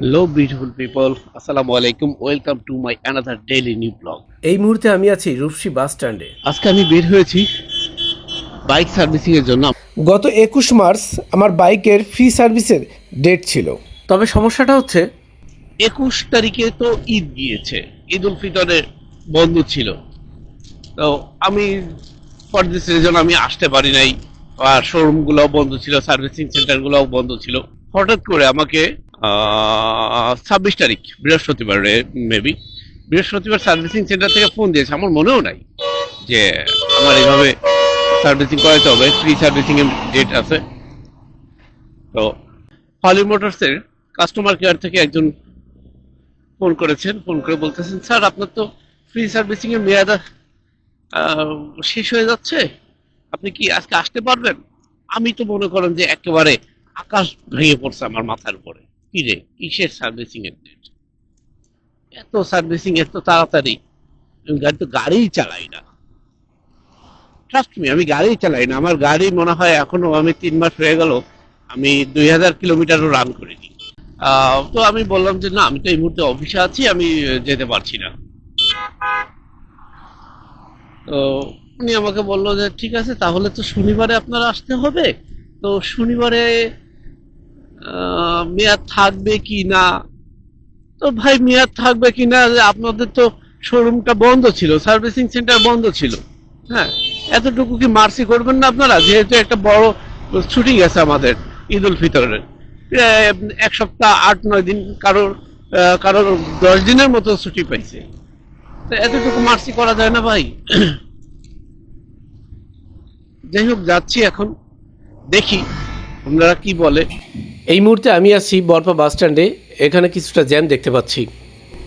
Hello, beautiful people. Assalamu alaikum. Welcome to my another daily new blog. এই মুহূর্তে আমি আছি রূপসী বাস স্ট্যান্ডে। আজকে আমি বের হয়েছি বাইক সার্ভিসিং এর জন্য। গত 21 মার্চ আমার বাইকের ফ্রি সার্ভিসের ডেট ছিল, তবে সমস্যাটা হচ্ছে 21 তারিখে তো ঈদ গিয়েছে, ঈদ উল ফিতরের বন্ধ ছিল। তো আমি ফর দিস রিজন আমি আসতে পারি নাই, আর শোরুম গুলোও বন্ধ ছিল, সার্ভিসিং সেন্টার গুলোও বন্ধ ছিল। হঠাৎ করে আমাকে 26 তারিখ বৃহস্পতিবার মেবি বৃহস্পতিবার সার্ভিসিং সেন্টার থেকে ফোন দিয়েছে। আমার মনেও নাই যে আমার এইভাবে সার্ভিসিং করাতে হবে, ফ্রি সার্ভিসিং এর ডেট আছে। তো হলি মোটরসের কাস্টমার কেয়ার থেকে একজন ফোন করেছেন, ফোন করে বলতেছেন, স্যার আপনার তো ফ্রি সার্ভিসিং এর মেয়াদ শেষ হয়ে যাচ্ছে, আপনি কি আজকে আসতে পারবেন? আমি তো মনে করেন যে একেবারে আকাশ ভেঙে পড়ছে আমার মাথার উপরে। কি রে, কিসের সার্ভিসিং এর ডেট? এত সার্ভিসিং এত তাড়াতাড়ি? আমি তো গাড়িই চালাই না, ট্রাস্ট মি, আমি গাড়িই চালাই না। আমার গাড়ি মনে হয় এখনো, আমি 3 মাস হয়ে গেল আমি 2000 কিলোমিটারও রান করিনি। তো আমি বললাম যে না, আমি তো এই মুহূর্তে অফিসে আছি, আমি যেতে পারছি না। তো উনি আমাকে বললো যে ঠিক আছে, তাহলে তো শনিবারে আপনার আসতে হবে। তো শনিবারে মেয়াদ থাকবে কি না? তো ভাই, মেয়াদ থাকবে কি না, আপনাদের তো শোরুমটা বন্ধ ছিল, সার্ভিসিং সেন্টার বন্ধ ছিল। হ্যাঁ, এতটুকু কি মার্সি করবেন না আপনারা? যেহেতু একটা বড় ছুটি গেছে আমাদের ঈদ উল ফিতরের, প্রায় 1 সপ্তাহ 8-9 দিন, কারোর কারোর 10 দিনের মতো ছুটি পাইছে। তো এতটুকু মার্সি করা যায় না ভাই? যাই হোক, যাচ্ছি এখন, দেখি আপনারা কি বলে। এই মুহূর্তে আমি আছি বরপা বাস স্ট্যান্ডে। এখানে কিছুটা জ্যাম দেখতে পাচ্ছি।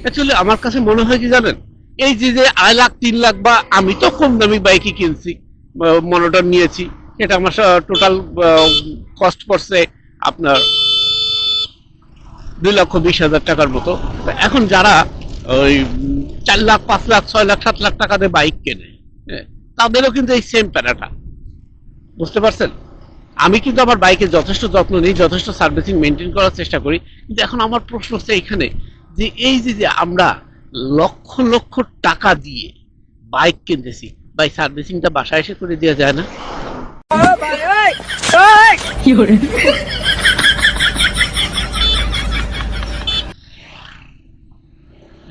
অ্যাকচুয়ালি আমার কাছে মনে হয় কি জানেন, এই যে যে 2 লাখ 3 লাখ, বা আমি তো কম দামি বাইকই কিনছি, মনোটর নিয়েছি, এটা আমার টোটাল কস্ট পড়ছে আপনার 2,20,000 টাকার মতো। তো এখন যারা ওই 4 লাখ 5 লাখ 6 লাখ 7 লাখ টাকা দিয়ে বাইক কেনে, হ্যাঁ, তাদেরও কিন্তু এই সেম প্যারাটা, বুঝতে পারছেন? আমি কিন্তু আমার বাইকের যথেষ্ট যত্ন নিই, যথেষ্ট সার্ভিসিং মেনটেন করার চেষ্টা করি। কিন্তু এখন আমার প্রশ্ন হচ্ছে এখানে, যে এই যে যে আমরা লক্ষ লক্ষ টাকা দিয়ে বাইক কিনতেছি, ভাই সার্ভিসিংটা বাসায় এসে করে দেওয়া যায় না?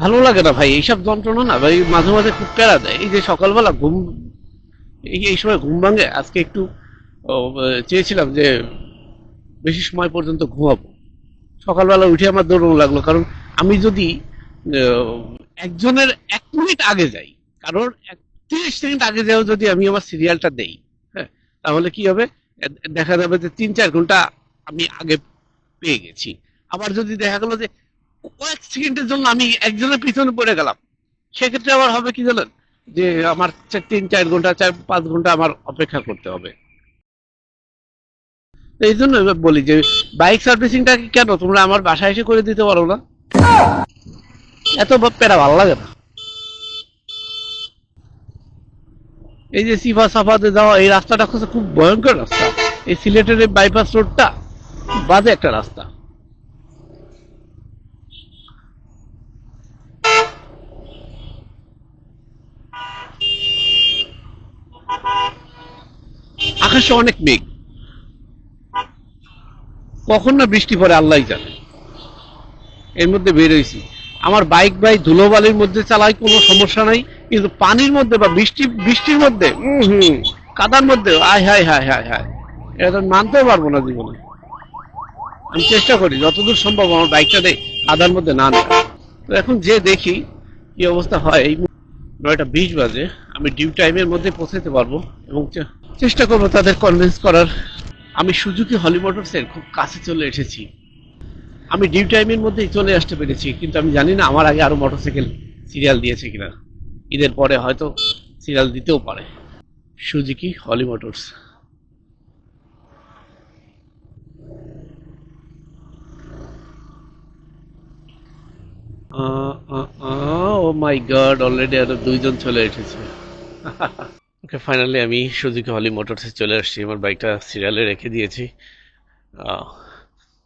ভালো লাগে না ভাই এইসব যন্ত্রণা, না ভাই, মাঝে মাঝে খুব প্যারা দেয়। এই যে সকালবেলা ঘুম, এই সময় ঘুম ভাঙে। আজকে একটু চেয়েছিলাম যে বেশি সময় পর্যন্ত ঘুমাবো। সকালবেলা উঠে আমার দৌড়ানো লাগলো, কারণ আমি যদি আহ, একজনের 1 মিনিট আগে যাই, কারোর 30 সেকেন্ড আগে যাও, যদি আমি আমার সিরিয়ালটা দেই, হ্যাঁ, তাহলে কি হবে? দেখা যাবে যে 3-4 ঘন্টা আমি আগে পেয়ে গেছি। আবার যদি দেখা গেল যে কয়েক সেকেন্ডের জন্য আমি একজনের পিছনে পড়ে গেলাম, সেক্ষেত্রে আবার হবে কি জানেন, যে আমার 3-4 ঘন্টা 4-5 ঘন্টা আমার অপেক্ষা করতে হবে। তো এই জন্য বলি যে বাইক সার্ভিসিংটা কেন তোমরা আমার বাসায় এসে করে দিতে পারো না? এত প্যারা ভালো লাগে না। এই যে সিফা সাফাতে যাওয়া এই রাস্তাটা হচ্ছে খুব ভয়ঙ্কর রাস্তা। এই সিলেটের এই বাইপাস রোডটা বাজে একটা রাস্তা। আকাশে অনেক মেঘ, কখন না বৃষ্টি পড়ে আল্লাহ জানে। এর মধ্যে বের হয়েছি, আমার বাইক ভাই ধুলোবালির মধ্যে চালাই কোনো সমস্যা নাই, কিন্তু পানির মধ্যে বা বৃষ্টির মধ্যে, কাদার মধ্যে, আয় হায় হায় হায় হায়, এটা তো মানতেও পারবো না জীবনে। আমি চেষ্টা করি যতদূর সম্ভব আমার বাইকটাতে কাদার মধ্যে না নেওয়া। তো এখন যে দেখি কি অবস্থা হয়। এই 9টা 20 বাজে, আমি ডিউ টাইমের মধ্যে পৌঁছাতে পারবো, এবং চেষ্টা করবো তাদের কনভিন্স করার। আমি সুজুকি হলি মোটরসের খুব কাছে চলে এসেছি, আমি ডিউ টাইমের মধ্যেই চলে আসতে পেরেছি। কিন্তু আমি জানি না আমার আগে আরো মোটরসাইকেল সিরিয়াল দিয়েছে কিনা, ঈদের পরে হয়তো সিরিয়াল দিতেও পারে। সুজুকি হলি মোটরস। ও মাই গড, অলরেডি আরো 2 জন চলে এসেছে। ওকে, ফাইনালি আমি সুজুকি হলি মোটরসে চলে আসছি, আমার বাইকটা সিরিয়ালে রেখে দিয়েছি। আহ,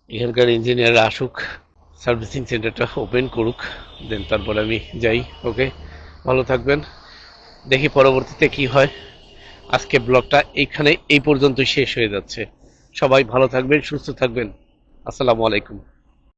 এখানকার ইঞ্জিনিয়ার আসুক, সার্ভিসিং সেন্টারটা ওপেন করুক, দেন তারপরে আমি যাই। ওকে, ভালো থাকবেন, দেখি পরবর্তীতে কি হয়। আজকে ব্লগটা এই পর্যন্তই শেষ হয়ে যাচ্ছে। সবাই ভালো থাকবেন, সুস্থ থাকবেন। আসসালামু আলাইকুম।